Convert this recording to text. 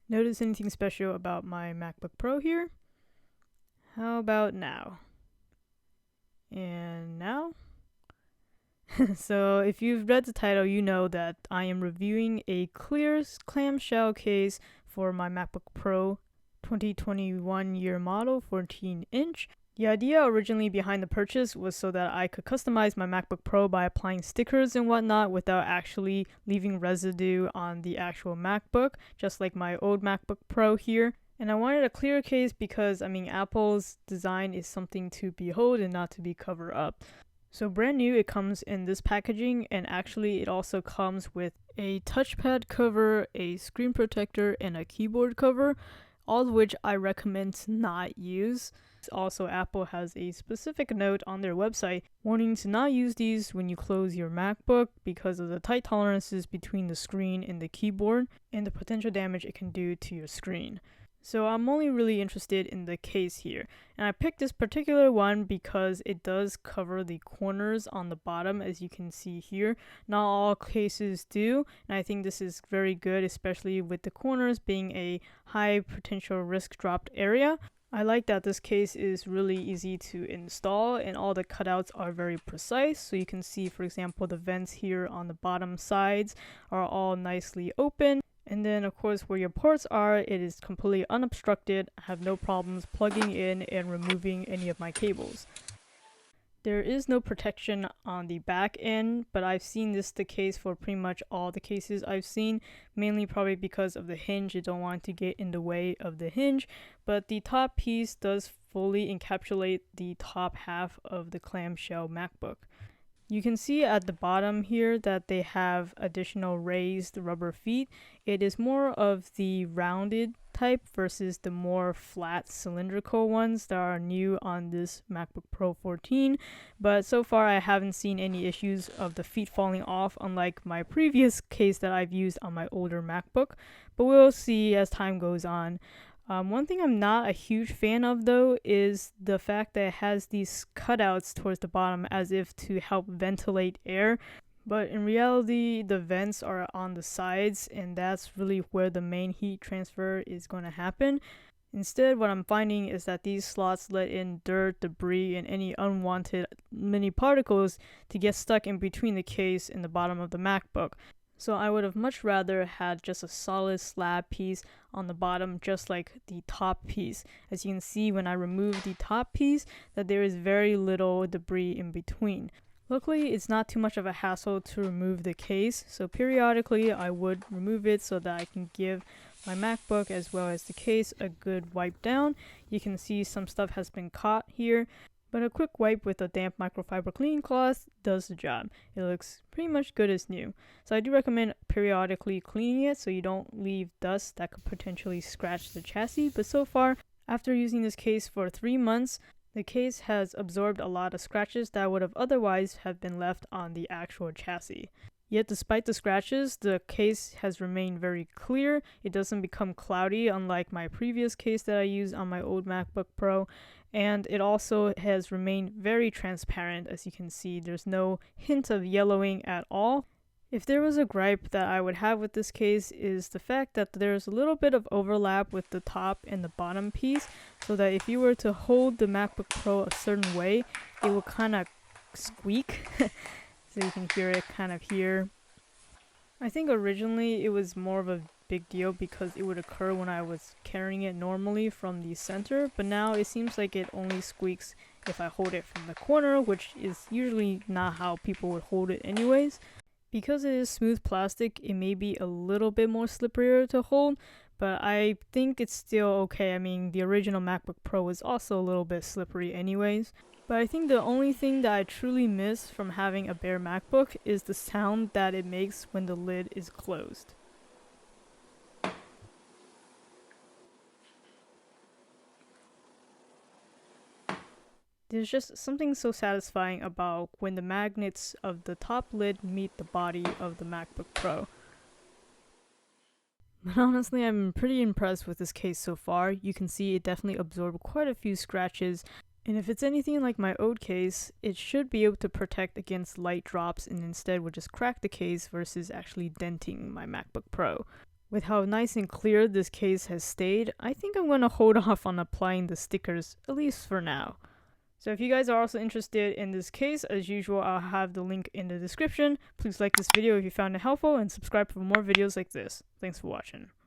Notice anything special about my MacBook Pro here? How about now? And now? So if you've read the title, you know that I am reviewing a clear clamshell case for my MacBook Pro 2021 year model 14-inch. The idea originally behind the purchase was so that I could customize my MacBook Pro by applying stickers and whatnot without actually leaving residue on the actual MacBook, just like my old MacBook Pro here. And I wanted a clear case because, Apple's design is something to behold and not to be covered up. So brand new, it comes in this packaging, and actually it also comes with a touchpad cover, a screen protector, and a keyboard cover, all of which I recommend to not use. Also, Apple has a specific note on their website warning to not use these when you close your MacBook because of the tight tolerances between the screen and the keyboard and the potential damage it can do to your screen. So I'm only really interested in the case here, and I picked this particular one because it does cover the corners on the bottom, as you can see here. Not all cases do, and I think this is very good, especially with the corners being a high potential risk dropped area. I like that this case is really easy to install and all the cutouts are very precise. So you can see, for example, the vents here on the bottom sides are all nicely open. And then, of course, where your ports are, it is completely unobstructed. I have no problems plugging in and removing any of my cables. There is no protection on the back end, but I've seen this the case for pretty much all the cases I've seen, mainly probably because of the hinge. You don't want to get in the way of the hinge, but the top piece does fully encapsulate the top half of the clamshell MacBook. You can see at the bottom here that they have additional raised rubber feet. It is more of the rounded type versus the more flat cylindrical ones that are new on this MacBook Pro 14. But so far I haven't seen any issues of the feet falling off, unlike my previous case that I've used on my older MacBook. But we'll see as time goes on. One thing I'm not a huge fan of, though, is the fact that it has these cutouts towards the bottom as if to help ventilate air. But in reality, the vents are on the sides, and that's really where the main heat transfer is going to happen. Instead, what I'm finding is that these slots let in dirt, debris, and any unwanted mini particles to get stuck in between the case and the bottom of the MacBook. So I would have much rather had just a solid slab piece on the bottom, just like the top piece. As you can see when I remove the top piece, that there is very little debris in between. Luckily, it's not too much of a hassle to remove the case, so periodically I would remove it so that I can give my MacBook as well as the case a good wipe down. You can see some stuff has been caught here, but a quick wipe with a damp microfiber cleaning cloth does the job. It looks pretty much good as new. So I do recommend periodically cleaning it so you don't leave dust that could potentially scratch the chassis. But so far, after using this case for 3 months, the case has absorbed a lot of scratches that would have otherwise have been left on the actual chassis. Yet despite the scratches, the case has remained very clear. It doesn't become cloudy, unlike my previous case that I used on my old MacBook Pro. And it also has remained very transparent. As you can see, there's no hint of yellowing at all. If there was a gripe that I would have with this case is the fact that there's a little bit of overlap with the top and the bottom piece, so that if you were to hold the MacBook Pro a certain way, it will kind of squeak. So you can hear it kind of here. I think originally it was more of a big deal because it would occur when I was carrying it normally from the center, but now it seems like it only squeaks if I hold it from the corner, which is usually not how people would hold it anyways. Because it is smooth plastic, it may be a little bit more slipperier to hold, but I think it's still okay. The original MacBook Pro was also a little bit slippery anyways. But I think the only thing that I truly miss from having a bare MacBook is the sound that it makes when the lid is closed. There's just something so satisfying about when the magnets of the top lid meet the body of the MacBook Pro. But honestly, I'm pretty impressed with this case so far. You can see it definitely absorbed quite a few scratches, and if it's anything like my old case, it should be able to protect against light drops and instead would just crack the case versus actually denting my MacBook Pro. with how nice and clear this case has stayed, I think I'm going to hold off on applying the stickers, at least for now. So if you guys are also interested in this case, as usual, I'll have the link in the description. Please like this video if you found it helpful and subscribe for more videos like this. Thanks for watching.